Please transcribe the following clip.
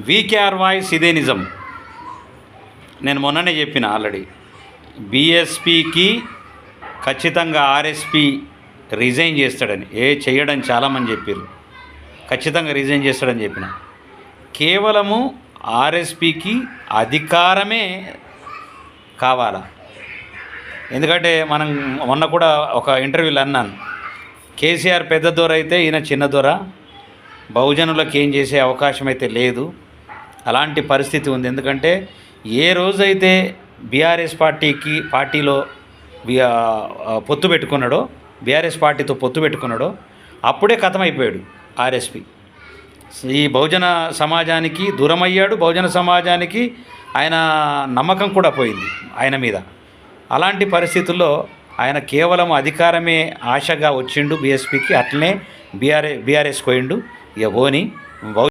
VKR voice ఇదే నిజం. నేను మొన్ననే చెప్పిన ఆల్రెడీ బీఎస్పీకి ఖచ్చితంగా ఆర్ఎస్పీ రిజైన్ చేస్తాడని చేయడని చాలామంది చెప్పారు. ఖచ్చితంగా రిజైన్ చేస్తాడని చెప్పిన. కేవలము ఆర్ఎస్పీకి అధికారమే కావాలా. ఎందుకంటే మనం మొన్న కూడా ఒక ఇంటర్వ్యూలో అన్నాను, కేసీఆర్ పెద్ద దొర అయితే ఈయన చిన్న దొర, బహుజనులకు ఏం చేసే అవకాశం అయితే లేదు. అలాంటి పరిస్థితి ఉంది. ఎందుకంటే ఏ రోజైతే బీఆర్ఎస్ పార్టీలో పొత్తు పెట్టుకున్నాడో, బీఆర్ఎస్ పార్టీతో పొత్తు పెట్టుకున్నాడో అప్పుడే ఖతమైపోయాడు ఆర్ఎస్పీ. ఈ బహుజన సమాజానికి దూరమయ్యాడు. బహుజన సమాజానికి ఆయన నమ్మకం కూడా పోయింది ఆయన మీద. అలాంటి పరిస్థితుల్లో ఆయన కేవలం అధికారమే ఆశగా వచ్చిండు బీఎస్పీకి. అట్లనే బీఆర్ఎస్ పోయిండు. ఇక పోని